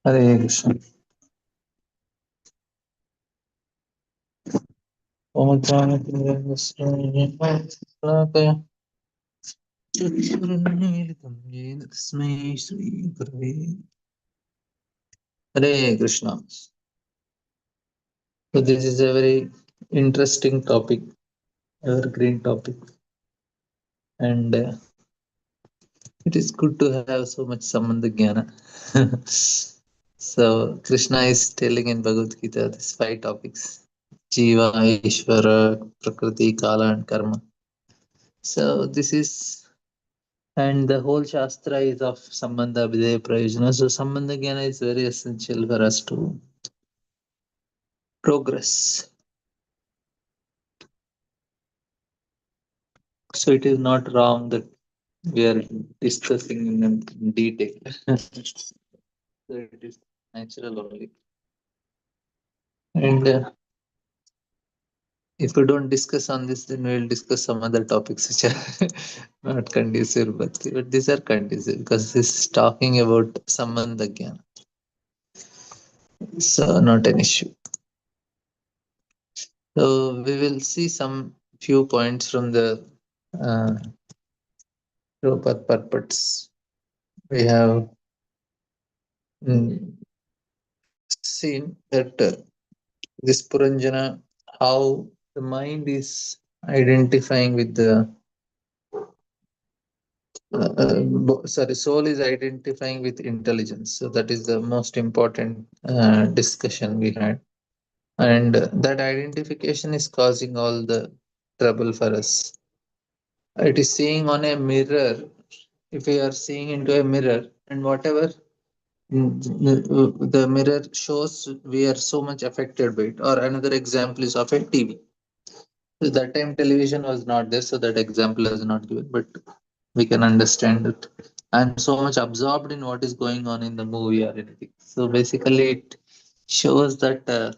Hare Krishna. Om Jnana Shlavakaya Chaturmilitam Yena Tasmai Shri Gurave. Hare Krishna. So this is a very interesting topic, evergreen topic, and it is good to have so much Sambandha Jnana. So Krishna is telling in Bhagavad Gita these five topics: Jiva, Ishvara, Prakriti, Kala, and Karma. So this is, and the whole Shastra is of Sambandha Abhidheya Prayojana. So Sambandha Jnana is very essential for us to progress. So it is not wrong that we are discussing in detail. So it is natural only. And if we don't discuss on this, then we'll discuss some other topics which are not conducive, but these are conducive because this is talking about Sambandha Jnana. So not an issue. So we will see some few points from the uh, Prabhupada purports. We have seen that this Puranjana, how the mind is identifying with the soul is identifying with intelligence. So that is the most important discussion we had, and that identification is causing all the trouble for us. It is seeing on a mirror. If we are seeing into a mirror, and whatever the mirror shows, we are so much affected by it. Or another example is of a TV. So that time television was not there, so that example is not given, but we can understand it. I'm so much absorbed in what is going on in the movie or anything. So basically, it shows that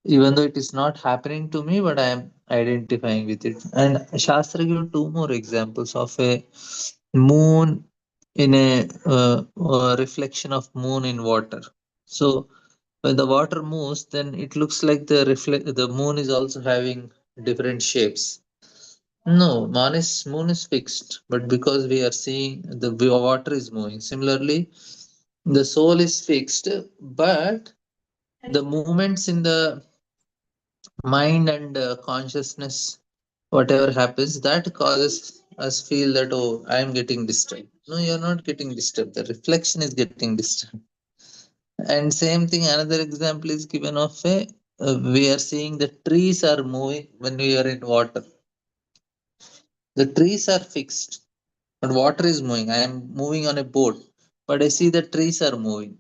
even though it is not happening to me, but I am identifying with it. And Shastra gives two more examples of a moon in a reflection of moon in water. So when the water moves, then it looks like the moon is also having different shapes. No, moon is fixed, but because we are seeing the water is moving. Similarly, the soul is fixed, but the movements in the mind and consciousness, whatever happens, that causes us feel that, oh, I am getting disturbed. No, you're not getting disturbed. The reflection is getting disturbed. And same thing, another example is given of a we are seeing the trees are moving when we are in water. The trees are fixed, but water is moving. I am moving on a boat, but I see the trees are moving.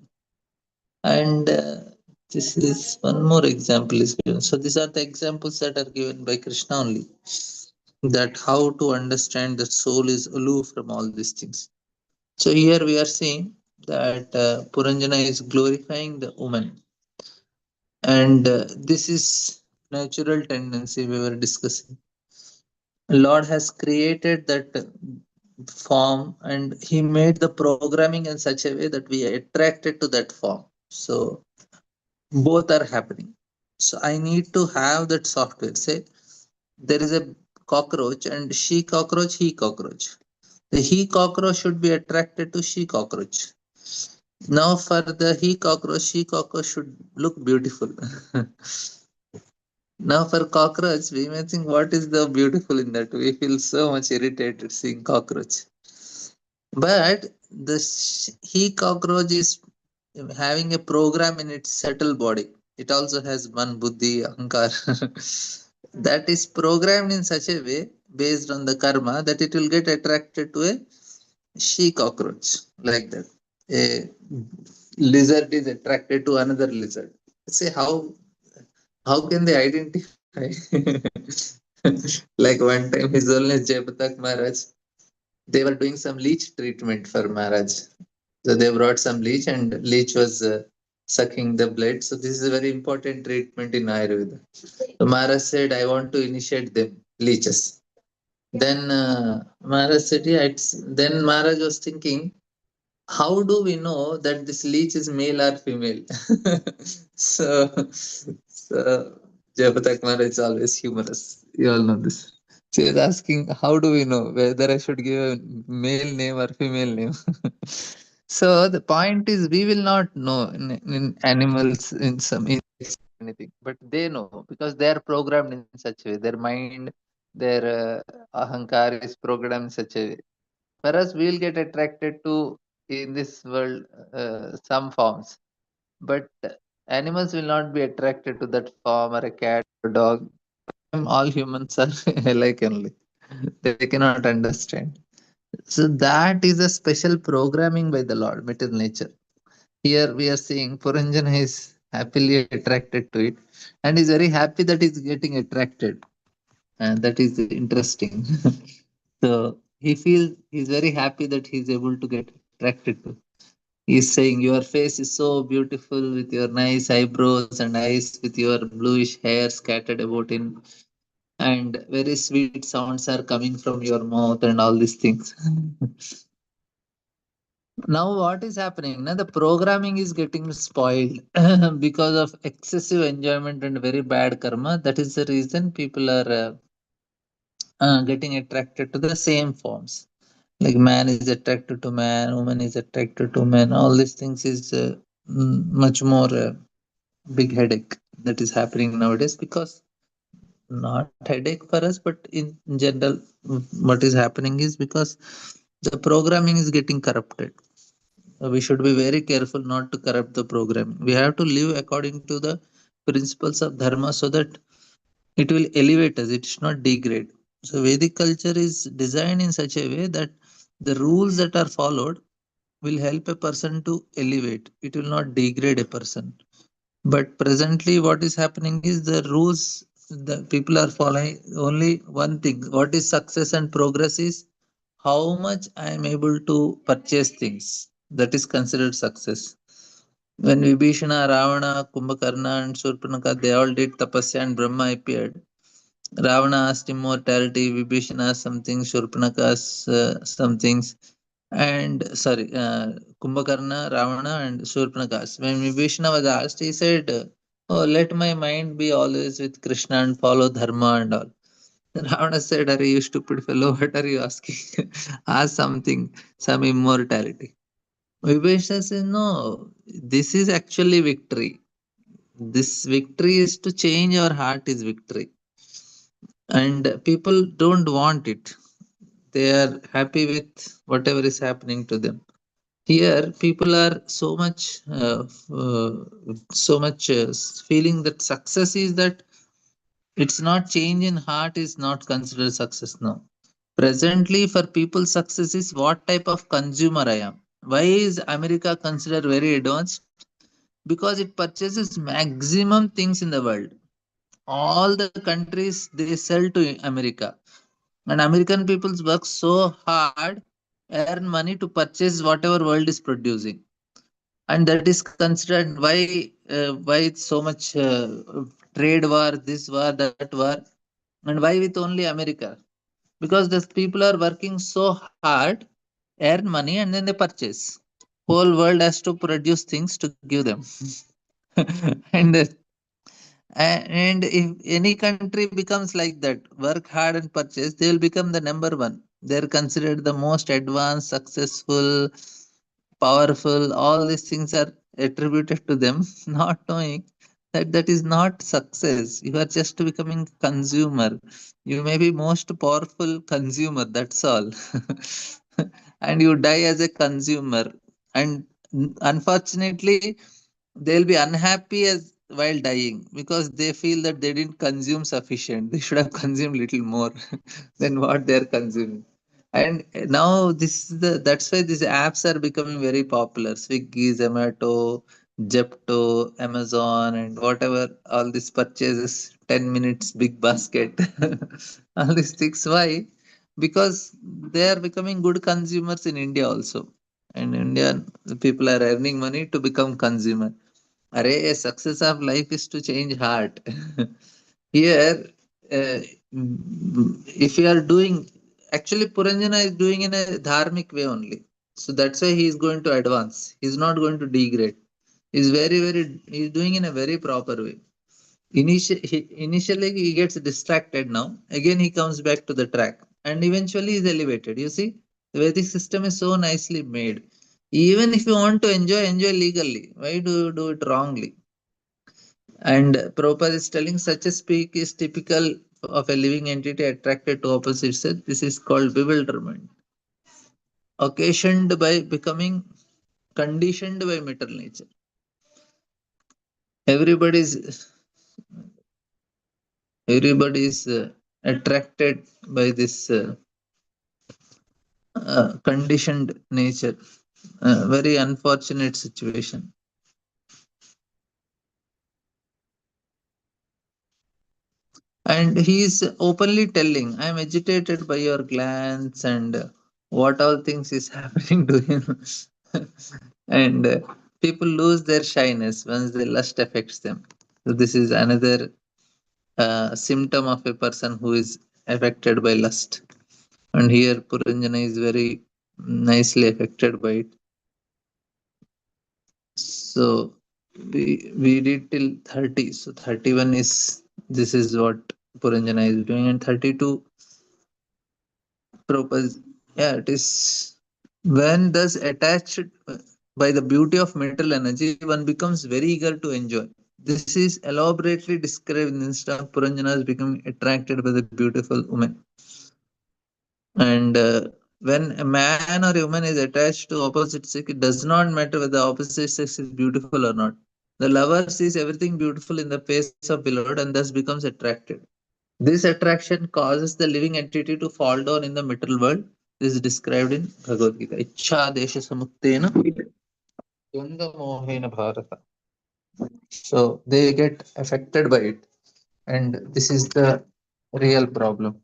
And this is one more example is given. So these are the examples that are given by Krishna only. That how to understand that soul is aloof from all these things. So here we are seeing that Puranjana is glorifying the woman, and this is natural tendency we were discussing. Lord has created that form, and He made the programming in such a way that we are attracted to that form. So both are happening. So I need to have that software. Say there is a cockroach and she cockroach, he cockroach. The he cockroach should be attracted to she cockroach. Now for the he cockroach, she cockroach should look beautiful. Now for cockroach, we may think what is the beautiful in that? We feel so much irritated seeing cockroach. But the he cockroach is having a program in its subtle body. It also has one buddhi, ahankar. That is programmed in such a way based on the karma that it will get attracted to a she cockroach, like that. A lizard is attracted to another lizard. Say how can they identify? Like one time His Holiness Jayapatak Maharaj, they were doing some leech treatment for Maharaj. So they brought some leech, and leech was sucking the blood. So this is a very important treatment in Ayurveda. So Maharaj said, I want to initiate them, leeches. Then Maharaj said, yeah, then Maharaj was thinking, How do we know that this leech is male or female? so, so Jayapatak Mara is always humorous. You all know this. She is asking, how do we know whether I should give a male name or female name? So the point is, we will not know in animals, in some insects or anything, but they know because they are programmed in such a way. Their mind, their ahankar is programmed in such a way. For us, we will get attracted to in this world some forms, but animals will not be attracted to that form or a cat or dog. All humans are alike only. They cannot understand. So that is a special programming by the Lord, material nature. Here we are seeing Puranjana is happily attracted to it and is very happy that he's getting attracted. And that is interesting. So he feels he's very happy that he's able to get attracted to. He's saying, your face is so beautiful with your nice eyebrows and eyes with your bluish hair scattered about in, and very sweet sounds are coming from your mouth and all these things. Now, what is happening? Now, the programming is getting spoiled because of excessive enjoyment and very bad karma. That is the reason people are getting attracted to the same forms. Like man is attracted to man, woman is attracted to man. All these things is much more big headache that is happening nowadays, because not headache for us, but in general, what is happening is because the programming is getting corrupted. We should be very careful not to corrupt the programming. We have to live according to the principles of dharma so that it will elevate us, it should not degrade. So Vedic culture is designed in such a way that the rules that are followed will help a person to elevate. It will not degrade a person. But presently, what is happening is the rules, the people are following only one thing. What is success and progress is how much I am able to purchase things. That is considered success. When Vibhishana, Ravana, Kumbhakarna, and Surpanaka, they all did tapasya and Brahma appeared. Ravana asked immortality, Vibhishana asked something, Shurpanaka asked some things, and sorry, Kumbhakarna, Ravana, and Shurpanaka asked. When Vibhishana was asked, he said, "Oh, let my mind be always with Krishna and follow Dharma and all." Ravana said, "Are you stupid fellow? What are you asking? Ask something, some immortality." Vibhishana says, "No, this is actually victory. This victory is to change your heart, is victory. And people don't want it. They are happy with whatever is happening to them. Here people are so much feeling that success is that it's not change in heart is not considered success now. Presently for people, success is what type of consumer I am. Why is America considered very advanced? Because it purchases maximum things in the world. All the countries they sell to America, and American people work so hard, earn money to purchase whatever world is producing. And that is considered why it's so much trade war, this war, that war. And why with only America? Because the people are working so hard, earn money, and then they purchase. Whole world has to produce things to give them. and and if any country becomes like that, work hard and purchase, they will become the number one. They're considered the most advanced, successful, powerful. All these things are attributed to them, not knowing that that is not success. You are just becoming consumer. You may be most powerful consumer. That's all, and you die as a consumer. And unfortunately, they'll be unhappy as while dying because they feel that they didn't consume sufficient. They should have consumed little more than what they're consuming. And now this is the that's why these apps are becoming very popular. Swiggy, Zomato, Zepto, Amazon, and whatever, all these purchases, 10 minutes, big basket, all these things. Why? Because they are becoming good consumers in India also. And India people are earning money to become consumer. Array, success of life is to change heart. Here, uh, if you are doing, actually, Puranjana is doing in a dharmic way only. So that's why he is going to advance. He's not going to degrade. He's he's doing in a very proper way. Initially, he gets distracted now. Again, he comes back to the track and eventually is elevated. You see, the Vedic system is so nicely made. Even if you want to enjoy, enjoy legally. Why do you do it wrongly? And Prabhupada is telling such a speak is typical of a living entity attracted to opposites. This is called bewilderment, occasioned by becoming conditioned by material nature. Everybody's everybody is attracted by this conditioned nature. Very unfortunate situation. And he is openly telling, I am agitated by your glance and what all things is happening to him. and People lose their shyness once the lust affects them. So this is another symptom of a person who is affected by lust. And here Puranjana is very nicely affected by it. So we did till 30. So 31 is this is what Puranjana is doing, and 32 propose. Yeah, it is when thus attached by the beauty of mental energy, one becomes very eager to enjoy. This is elaborately described in instead of Puranjana becoming attracted by the beautiful woman. And when a man or a woman is attached to opposite sex, it does not matter whether the opposite sex is beautiful or not. The lover sees everything beautiful in the face of beloved and thus becomes attracted. This attraction causes the living entity to fall down in the material world. This is described in Bhagavad Gita. Ichha desha samuktena dvanda mohena bharata. So they get affected by it, and this is the real problem.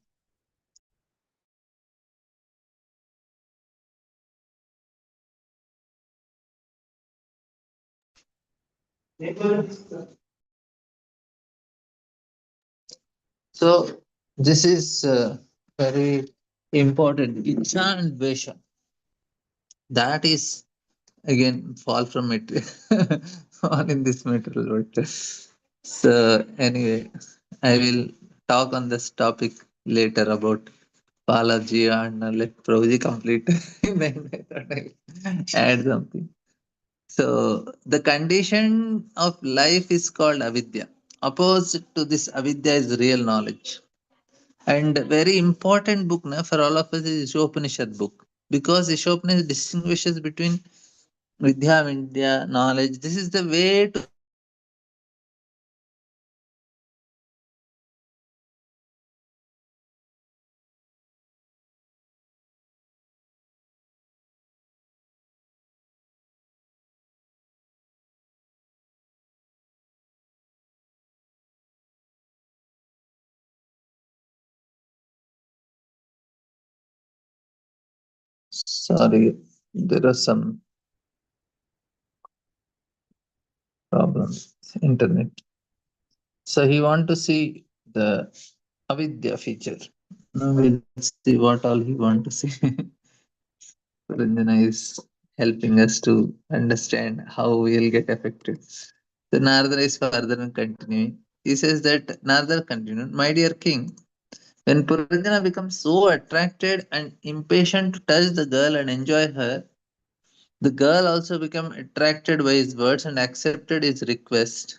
So this is very important. Ichha and Dvesha. That is again fall from it all in this material world. So anyway, I will talk on this topic later about Balaji and let Prabhuji complete. Then I thought I'll add something. So the condition of life is called avidya. Opposite to this avidya is real knowledge. And very important book na, for all of us is Ishopanishad book. Because Ishopanishad distinguishes between Vidya, Vidya, knowledge. This is the way to understand life. And sorry, there are some problems. Internet. So he want to see the avidya feature. Now we'll see what all he want to see. Ranjana is helping us to understand how we'll get affected. So Narada is further continuing. He says that Narada continued, my dear king, when Puranjana becomes so attracted and impatient to touch the girl and enjoy her, the girl also became attracted by his words and accepted his request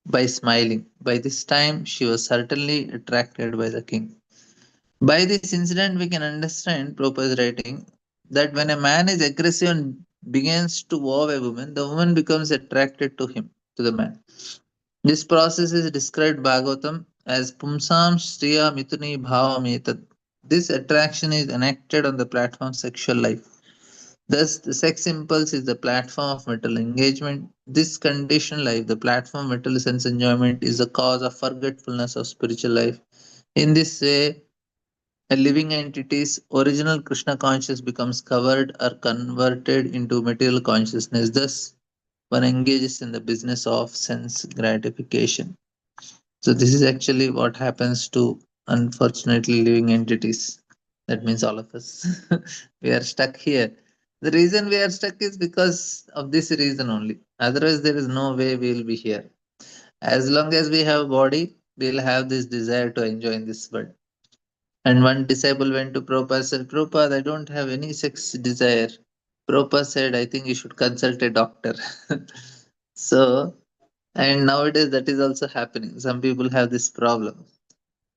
by smiling. By this time, she was certainly attracted by the king. By this incident, we can understand Prabhupada's writing that when a man is aggressive and begins to wow a woman, the woman becomes attracted to him, to the man. This process is described Bhagavatam as Pumsam Shriya Mituni Bhavametad. This attraction is enacted on the platform of sexual life. Thus, the sex impulse is the platform of mental engagement. This conditioned life, the platform of mental sense enjoyment, is the cause of forgetfulness of spiritual life. In this way, a living entity's original Krishna consciousness becomes covered or converted into material consciousness. Thus, one engages in the business of sense gratification. So, this is actually what happens to unfortunately living entities. That means all of us. We are stuck here. The reason we are stuck is because of this reason only. Otherwise, there is no way we will be here. As long as we have body, we'll have this desire to enjoy in this world. And one disciple went to Prabhupada and said, Prabhupada, I don't have any sex desire. Prabhupada said, I think you should consult a doctor. So, and nowadays that is also happening. Some people have this problem.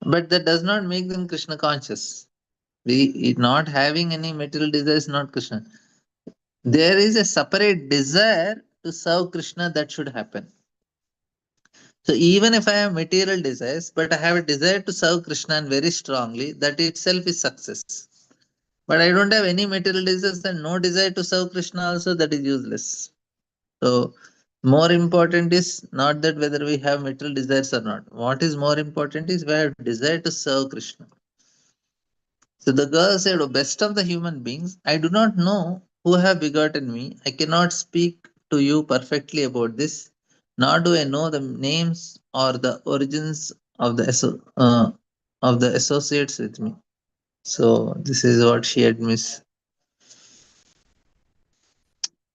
But that does not make them Krishna conscious. We not having any material desire is not Krishna. There is a separate desire to serve Krishna that should happen. So even if I have material desires, but I have a desire to serve Krishna very strongly, that itself is success. But I don't have any material desires and no desire to serve Krishna also, that is useless. So more important is not that whether we have material desires or not. What is more important is we have desire to serve Krishna. So the girl said, "O best of the human beings, I do not know who have begotten me. I cannot speak to you perfectly about this, nor do I know the names or the origins of the associates with me." So this is what she admits.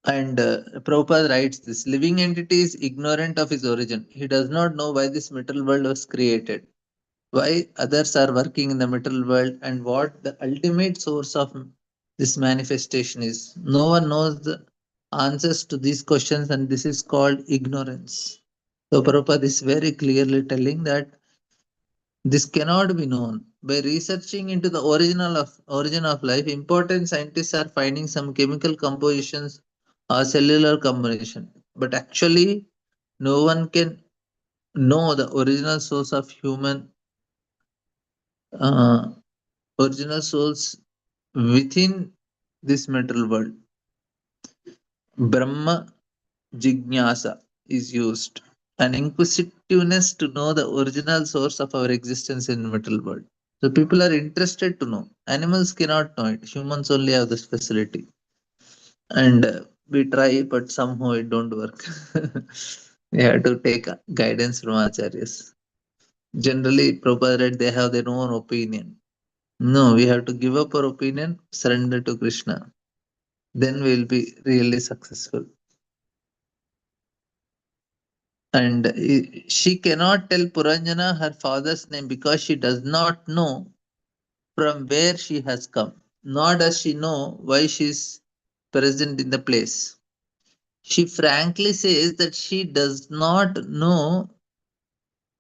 And Prabhupada writes this living entity is ignorant of his origin. He does not know why this material world was created, why others are working in the material world, and what the ultimate source of this manifestation is. No one knows the answers to these questions, and this is called ignorance. So Prabhupada is very clearly telling that this cannot be known. By researching into the origin of life, important scientists are finding some chemical compositions or cellular combination. But actually, no one can know the original source of human uh, original souls within this material world. Brahma Jignasa is used, an inquisitiveness to know the original source of our existence in material world. So people are interested to know. Animals cannot know it. Humans only have this facility. And we try, but somehow it don't work. We have to take guidance from acharyas. Generally, Prabhupada, they have their own opinion. No, we have to give up our opinion, surrender to Krishna. Then we'll be really successful. And she cannot tell Puranjana her father's name because she does not know from where she has come, nor does she know why she is present in the place. She frankly says that she does not know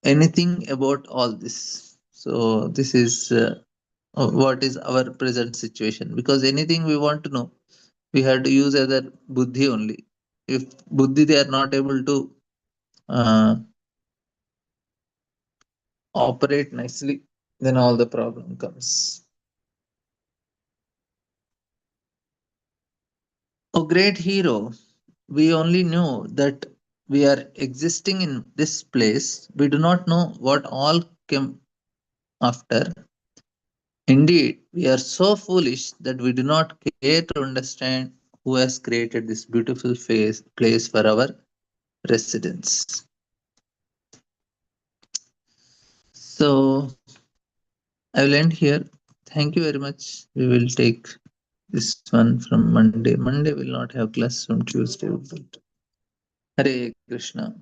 anything about all this. So, this is what is our present situation. Because anything we want to know, we have to use either buddhi only. If buddhi they are not able to uh, operate nicely, then all the problem comes. Oh, great hero, we only know that we are existing in this place. We do not know what all came after. Indeed, we are so foolish that we do not care to understand who has created this beautiful place for our residence. So, I will end here. Thank you very much. We will take this one from Monday. Monday will not have class from Tuesday. Hare Krishna.